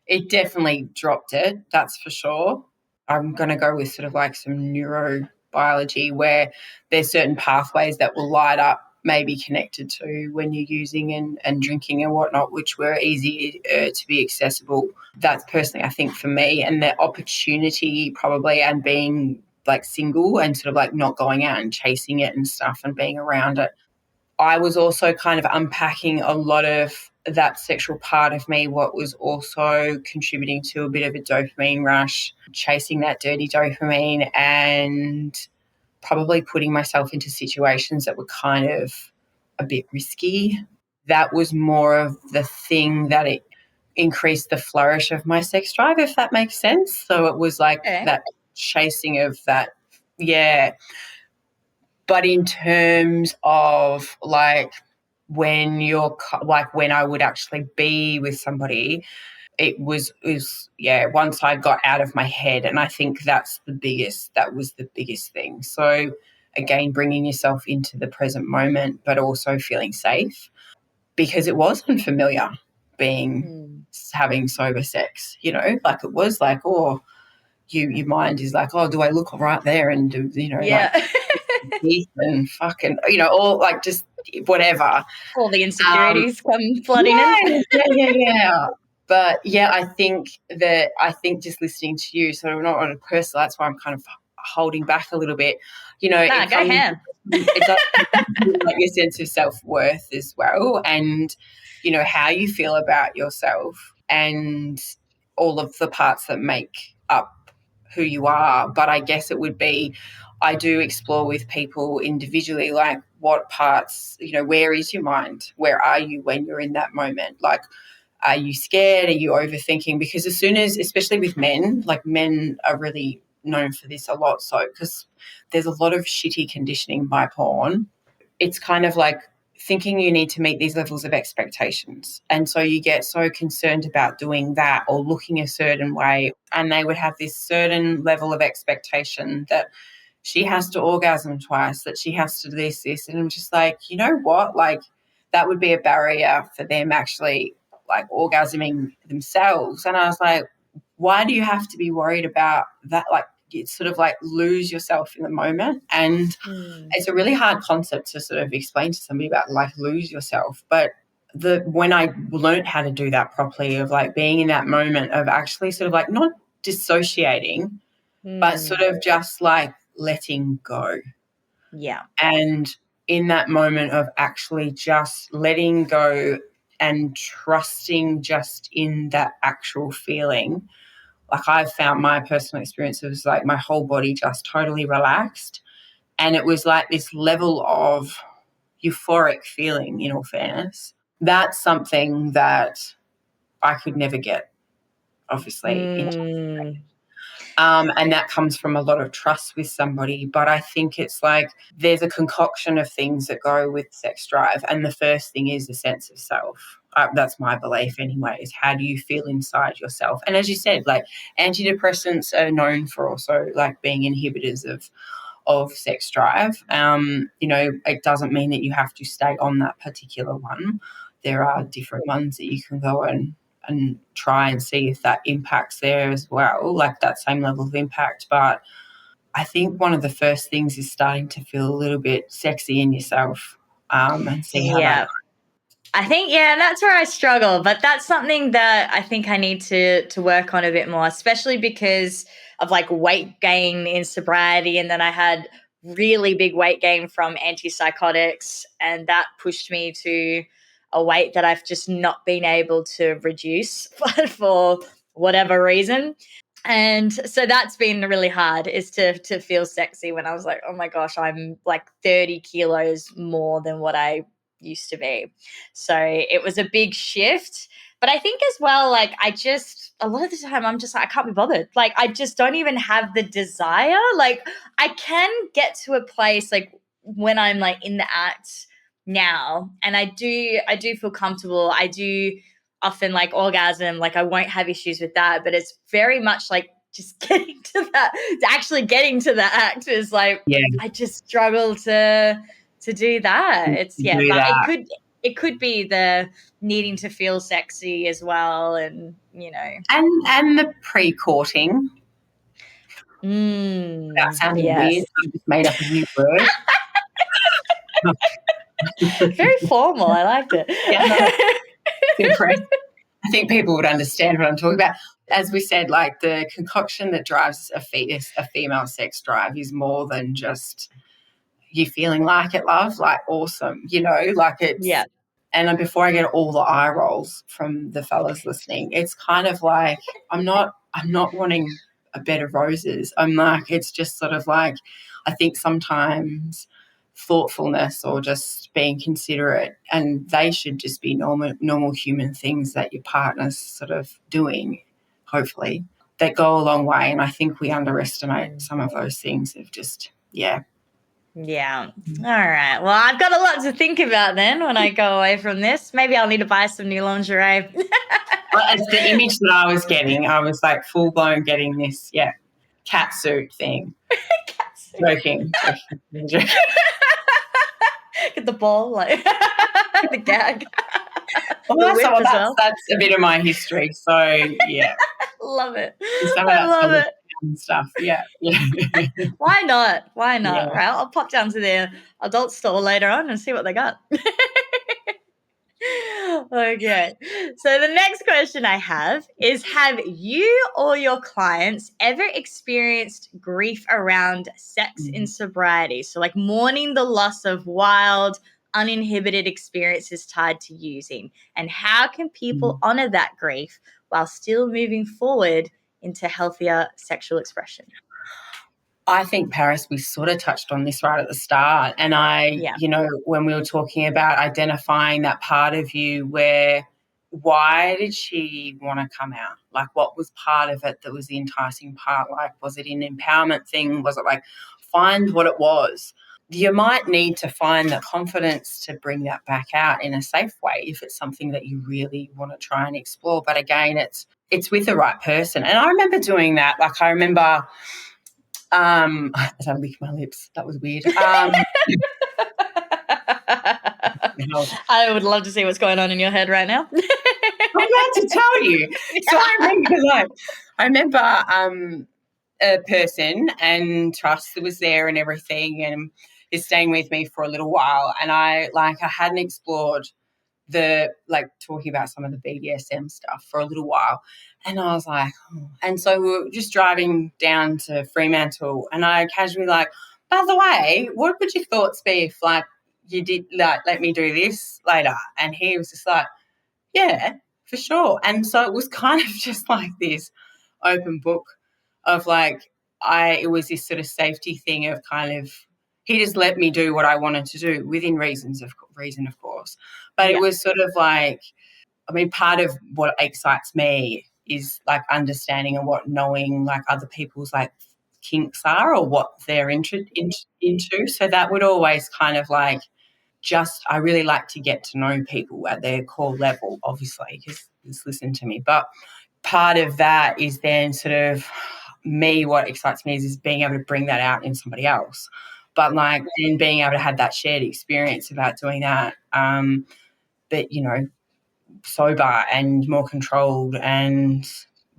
Speaker 2: it definitely dropped it, that's for sure. I'm going to go with sort of like some neurobiology where there's certain pathways that will light up, maybe connected to when you're using and drinking and whatnot, which were easy to be accessible. That's personally, I think, for me, and the opportunity probably, and being like single and sort of like not going out and chasing it and stuff and being around it. I was also kind of unpacking a lot of that sexual part of me, what was also contributing to a bit of a dopamine rush, chasing that dirty dopamine, and probably putting myself into situations that were kind of a bit risky. That was more of the thing that it increased the flourish of my sex drive, if that makes sense. So it was like that chasing of that, yeah. But in terms of like when I would actually be with somebody, it was once I got out of my head. And I think that was the biggest thing. So again, bringing yourself into the present moment, but also feeling safe, because it was unfamiliar having sober sex, like it was like, oh, your mind is like, oh, do I look right there? And do, like teeth and fucking, all like just whatever.
Speaker 1: All the insecurities come flooding in.
Speaker 2: Yeah. But yeah, I think just listening to you, so I'm not on a personal, that's why I'm kind of holding back a little bit.
Speaker 1: Go ham.
Speaker 2: It does like your sense of self-worth as well, and how you feel about yourself and all of the parts that make up who you are. But I guess it would be, I do explore with people individually, like what parts, where is your mind? Where are you when you're in that moment? Like, are you scared? Are you overthinking? Because as soon as, especially with men, like men are really known for this a lot. So, because there's a lot of shitty conditioning by porn, it's kind of like thinking you need to meet these levels of expectations. And so you get so concerned about doing that or looking a certain way, and they would have this certain level of expectation that she has to orgasm twice, that she has to do this. And I'm just like, you know what? Like, that would be a barrier for them actually like orgasming themselves. And I was like, why do you have to be worried about that? Like, you sort of like lose yourself in the moment. And it's a really hard concept to sort of explain to somebody about, like, lose yourself. But when I learned how to do that properly, of like being in that moment of actually sort of like not dissociating, but sort of just like letting go.
Speaker 1: Yeah.
Speaker 2: And in that moment of actually just letting go and trusting just in that actual feeling, like, I've found my personal experience was like my whole body just totally relaxed. And it was like this level of euphoric feeling, in all fairness. That's something that I could never get, obviously, and that comes from a lot of trust with somebody. But I think it's like there's a concoction of things that go with sex drive. And the first thing is the sense of self. That's my belief anyway, is how do you feel inside yourself? And as you said, like, antidepressants are known for also like being inhibitors of sex drive. It doesn't mean that you have to stay on that particular one. There are different ones that you can go and try and see if that impacts there as well, like that same level of impact. But I think one of the first things is starting to feel a little bit sexy in yourself, and see how that goes.
Speaker 1: I think, that's where I struggle, but that's something that I think I need to work on a bit more, especially because of like weight gain in sobriety. And then I had really big weight gain from antipsychotics, and that pushed me to a weight that I've just not been able to reduce for whatever reason. And so that's been really hard, is to feel sexy when I was like, oh my gosh, I'm like 30 kilos more than what I used to be. So it was a big shift. But I think as well, like, a lot of the time I'm just like, I can't be bothered. Like, I just don't even have the desire. Like, I can get to a place like when I'm like in the act now, and I do feel comfortable. I do often like orgasm, like I won't have issues with that, but it's very much like just getting to that, actually getting to the act is like, I just struggle to do that. It's but it could be the needing to feel sexy as well, and
Speaker 2: and the pre-courting. That sounded weird. I just made up a new word.
Speaker 1: Very formal. I liked it.
Speaker 2: Impressed. I think people would understand what I'm talking about. As we said, like, the concoction that drives a female sex drive is more than just you feeling like it, love, like awesome, like it's And before I get all the eye rolls from the fellas listening, it's kind of like I'm not wanting a bed of roses. I'm like, it's just sort of like, I think sometimes thoughtfulness or just being considerate, and they should just be normal human things that your partner's sort of doing, hopefully, that go a long way. And I think we underestimate some of those things of just,
Speaker 1: Yeah. All right. Well, I've got a lot to think about then when I go away from this. Maybe I'll need to buy some new lingerie.
Speaker 2: Well, as the image that I was getting, I was like full blown getting this, cat suit thing.
Speaker 1: Cat suit.
Speaker 2: Joking.
Speaker 1: Get the ball, like the gag.
Speaker 2: Well, that's a bit of my history. So yeah.
Speaker 1: Love it.
Speaker 2: I love it. Stuff. Yeah.
Speaker 1: Why not?
Speaker 2: Yeah.
Speaker 1: Right, I'll pop down to the adult store later on and see what they got. Okay. So the next question I have is, have you or your clients ever experienced grief around sex in sobriety? So like mourning the loss of wild, uninhibited experiences tied to using, and how can people honor that grief while still moving forward into healthier sexual expression?
Speaker 2: I think, Paris, we sort of touched on this right at the start. And when we were talking about identifying that part of you where, why did she want to come out? Like, what was part of it that was the enticing part? Like, was it an empowerment thing? Was it like, find what it was? You might need to find the confidence to bring that back out in a safe way if it's something that you really want to try and explore. But again, it's with the right person. And I remember doing that. Like, I remember... as I lick my lips, that was weird.
Speaker 1: I would love to see what's going on in your head right now.
Speaker 2: I'm about to tell you. So I remember a person, and trust was there and everything, and is staying with me for a little while. And I hadn't explored talking about some of the BDSM stuff for a little while. And I was like, oh. And so we were just driving down to Fremantle, and I casually by the way, what would your thoughts be if you did let me do this later? And he was just like, yeah, for sure. And so it was kind of just like this open book of it was this sort of safety thing of kind of, he just let me do what I wanted to do within reason, of course. But It was sort of part of what excites me is understanding and what knowing other people's kinks are or what they're into. So that would always kind of I really like to get to know people at their core level, obviously, because just listen to me. But part of that is then sort of what excites me is being able to bring that out in somebody else. But then being able to have that shared experience about doing that, but, sober and more controlled and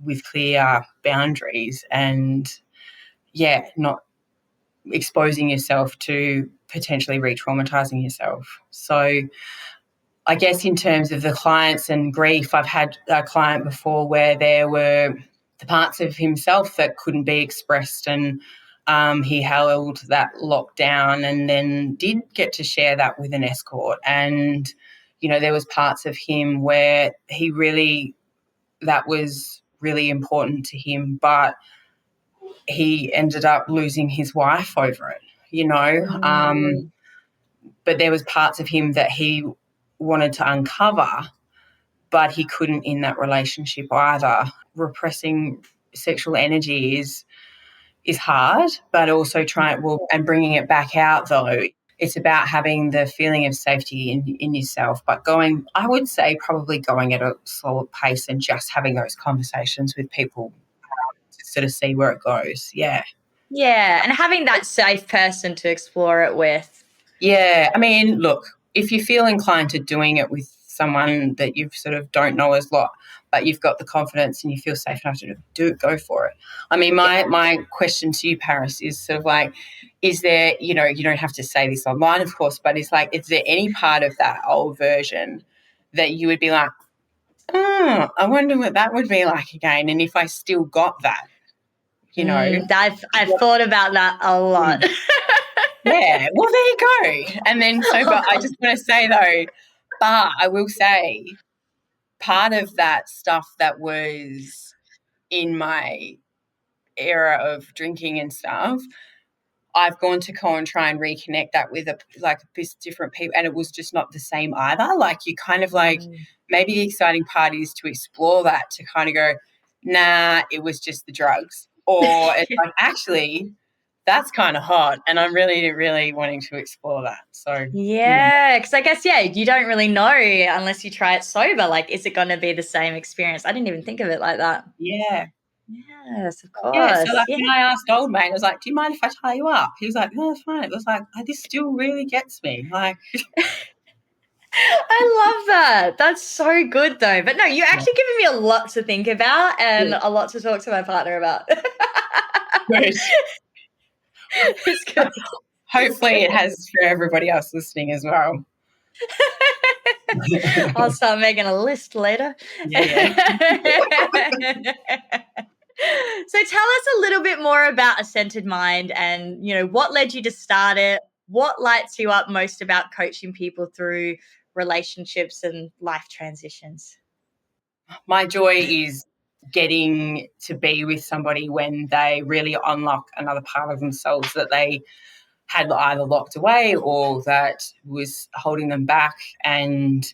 Speaker 2: with clear boundaries and, not exposing yourself to potentially re-traumatizing yourself. So I guess in terms of the clients and grief, I've had a client before where there were the parts of himself that couldn't be expressed, and he held that lockdown and then did get to share that with an escort. And, there was parts of him where that was really important to him, but he ended up losing his wife over it, but there was parts of him that he wanted to uncover, but he couldn't in that relationship either. Repressing sexual energy is hard, but also and bringing it back out, though, it's about having the feeling of safety in yourself, but I would say probably going at a slower pace and just having those conversations with people to sort of see where it goes. Yeah.
Speaker 1: Yeah, and having that safe person to explore it with.
Speaker 2: Yeah, I mean, look, if you feel inclined to doing it with someone that you sort of don't know as lot, but you've got the confidence and you feel safe enough to do it, go for it. I mean, my question to you, Paris, is sort of is there, you don't have to say this online, of course, but it's is there any part of that old version that you would be like, oh, I wonder what that would be like again, and if I still got that,
Speaker 1: I've thought about that a lot.
Speaker 2: Yeah, well, there you go. And then, but I just want to say, though, but I will say part of that stuff that was in my era of drinking and stuff, I've gone to go and try and reconnect that with a different people, and it was just not the same either. You kind of maybe the exciting part is to explore that, to kind of go, nah, it was just the drugs. Or it's actually, that's kind of hot, and I'm really, really wanting to explore that. So
Speaker 1: yeah, because I guess, you don't really know unless you try it sober. Is it going to be the same experience? I didn't even think of it like that.
Speaker 2: Yeah.
Speaker 1: Yes, of course.
Speaker 2: Yeah, so when I asked old mate, I was like, do you mind if I tie you up? He was like, no, it's fine. It was this still really gets me.
Speaker 1: I love that. That's so good, though. But no, you're actually giving me a lot to think about and a lot to talk to my partner about. It's good.
Speaker 2: Hopefully it has for everybody else listening as well.
Speaker 1: I'll start making a list later.
Speaker 2: Yeah.
Speaker 1: So tell us a little bit more about A Centered Mind and, what led you to start it? What lights you up most about coaching people through relationships and life transitions?
Speaker 2: My joy is getting to be with somebody when they really unlock another part of themselves that they had either locked away or that was holding them back, and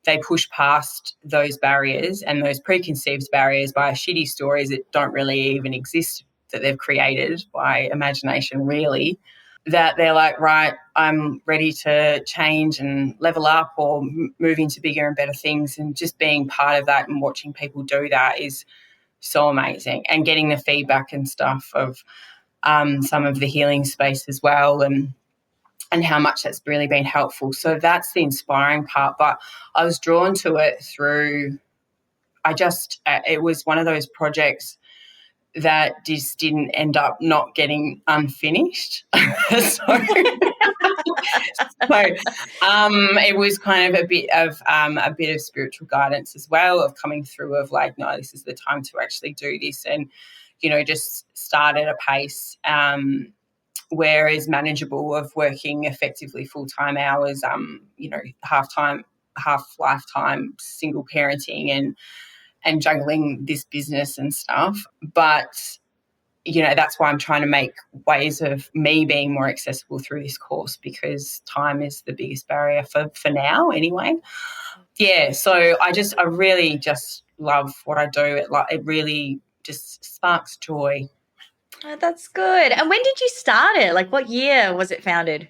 Speaker 2: they push past those barriers and those preconceived barriers by shitty stories that don't really even exist, that they've created by imagination, really, that they're like, right, I'm ready to change and level up or move into bigger and better things. And just being part of that and watching people do that is so amazing, and getting the feedback and stuff of some of the healing space as well, and how much that's really been helpful. So that's the inspiring part. But I was drawn to it through, it was one of those projects that just didn't end up not getting unfinished. so it was kind of a bit of spiritual guidance as well, of coming through of like, no, this is the time to actually do this, and just start at a pace where is manageable, of working effectively full-time hours, half lifetime single parenting and juggling this business and stuff. But that's why I'm trying to make ways of me being more accessible through this course, because time is the biggest barrier for now anyway. Yeah, so I really just love what I do. It really just sparks joy.
Speaker 1: Oh, that's good. And when did you start it? Like, what year was it founded?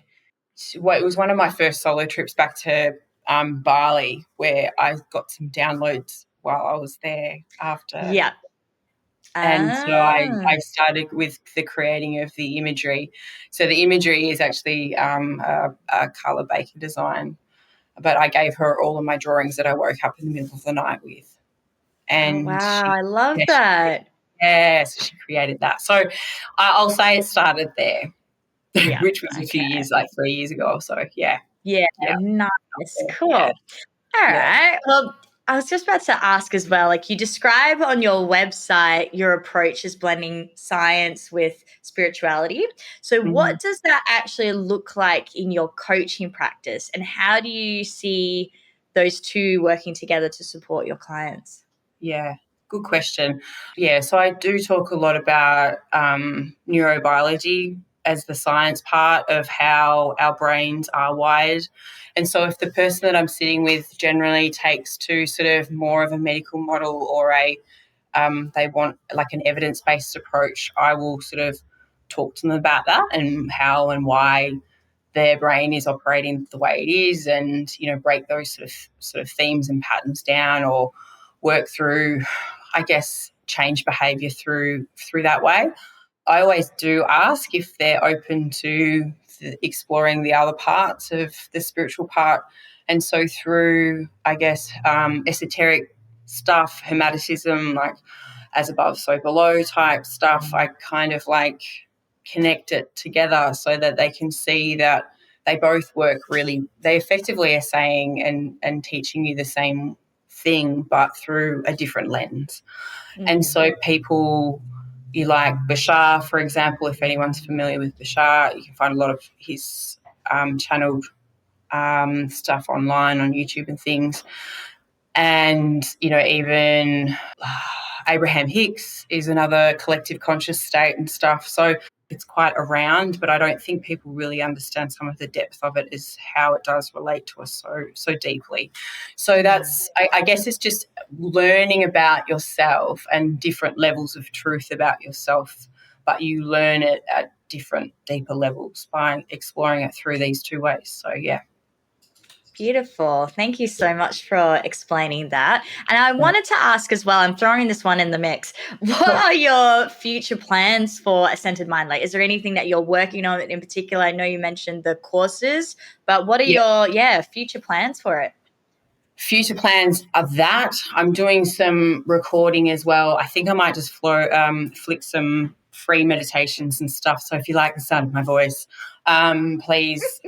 Speaker 2: Well, it was one of my first solo trips back to Bali, where I got some downloads while I was there after.
Speaker 1: Yeah.
Speaker 2: And so I started with the creating of the imagery. So the imagery is actually a Carla Baker design, but I gave her all of my drawings that I woke up in the middle of the night with. And
Speaker 1: wow, I love that.
Speaker 2: So she created that. So I'll say it started there, which was a few years, like 3 years ago or so. Yeah.
Speaker 1: Yeah, nice. Cool. Yeah. All right. Well, I was just about to ask as well, like, you describe on your website your approach is blending science with spirituality. So what does that actually look like in your coaching practice, and how do you see those two working together to support your clients?
Speaker 2: Yeah, good question. Yeah, so I do talk a lot about neurobiology as the science part of how our brains are wired. And so if the person that I'm sitting with generally takes to sort of more of a medical model, or they want like an evidence-based approach, I will sort of talk to them about that and how and why their brain is operating the way it is, and break those sort of themes and patterns down, or work through, I guess, change behaviour through that way. I always do ask if they're open to exploring the other parts of the spiritual part. And so through, I guess, esoteric stuff, hermeticism, like as above, so below type stuff, I kind of like connect it together so that they can see that they both work really, they effectively are saying and teaching you the same thing, but through a different lens. And so people, you like Bashar, for example, if anyone's familiar with Bashar, you can find a lot of his channeled stuff online on YouTube and things. And, even Abraham Hicks is another collective conscious state and stuff. So it's quite around, but I don't think people really understand some of the depth of it, is how it does relate to us so deeply. So that's, I guess it's just learning about yourself and different levels of truth about yourself, but you learn it at different, deeper levels by exploring it through these two ways. So, yeah.
Speaker 1: Beautiful. Thank you so much for explaining that. And I wanted to ask as well, I'm throwing this one in the mix. What are your future plans for A Centered Mind? Like, is there anything that you're working on in particular? I know you mentioned the courses, but what are your future plans for it?
Speaker 2: Future plans are that I'm doing some recording as well. I think I might just flick some free meditations and stuff. So if you like the sound of my voice, please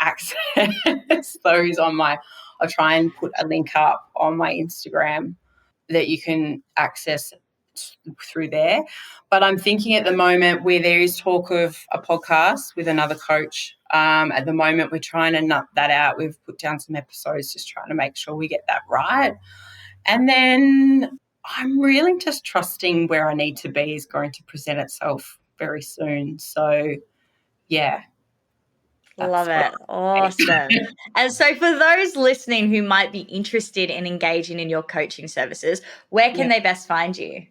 Speaker 2: access those on I'll try and put a link up on my Instagram that you can access through there. But I'm thinking at the moment, where there is talk of a podcast with another coach, at the moment we're trying to nut that out. We've put down some episodes, just trying to make sure we get that right. And then I'm really just trusting where I need to be is going to present itself very soon. So, yeah.
Speaker 1: Love it. Awesome. And so for those listening who might be interested in engaging in your coaching services, where can they best find you?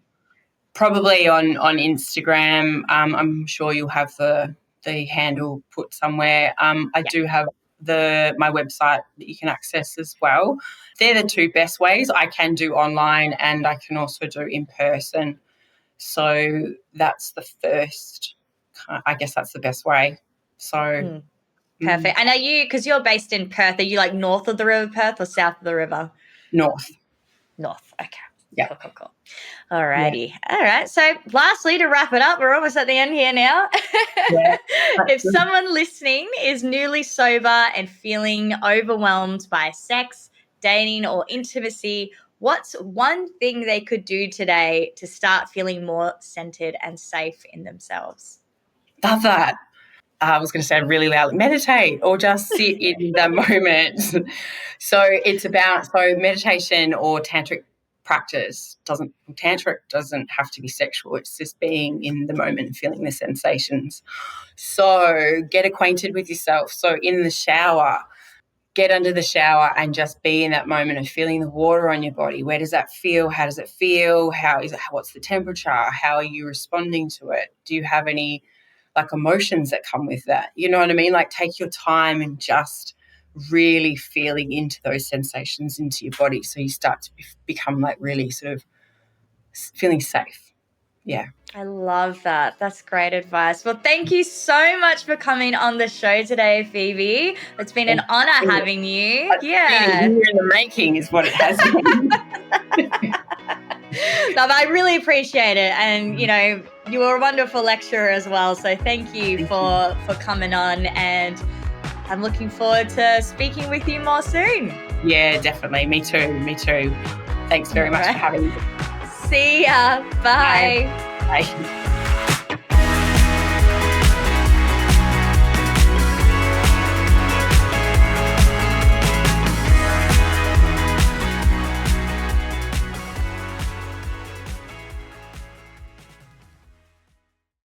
Speaker 2: Probably on Instagram. I'm sure you'll have the handle put somewhere. I do have my website that you can access as well. They're the two best ways. I can do online and I can also do in person. So that's the first, I guess that's the best way. So
Speaker 1: perfect. And are you, because you're based in Perth, are you like north of the River Perth or south of the river?
Speaker 2: North.
Speaker 1: North. Okay.
Speaker 2: Yeah.
Speaker 1: Cool. Alrighty. All right. So lastly, to wrap it up, we're almost at the end here now.
Speaker 2: Yeah.
Speaker 1: If someone listening is newly sober and feeling overwhelmed by sex, dating, or intimacy, what's one thing they could do today to start feeling more centered and safe in themselves?
Speaker 2: Love that. I was going to say really loud, meditate or just sit in the moment. So it's about, meditation or tantric practice tantric doesn't have to be sexual. It's just being in the moment and feeling the sensations. So get acquainted with yourself. So in the shower, get under the shower and just be in that moment of feeling the water on your body. Where does that feel? How does it feel? How is it? What's the temperature? How are you responding to it? Do you have any emotions that come with that? You know what I mean? Take your time and just really feeling into those sensations into your body, so you start to become really sort of feeling safe. Yeah.
Speaker 1: I love that. That's great advice. Well, thank you so much for coming on the show today, Phoebe. It's been an honor having you.
Speaker 2: Yeah. Here in the making is what it has been.
Speaker 1: No, I really appreciate it. And, you were a wonderful lecturer as well. So thank you for coming on. And I'm looking forward to speaking with you more soon.
Speaker 2: Yeah, definitely. Me too. Thanks very much for having me.
Speaker 1: See ya. Bye.
Speaker 2: Bye.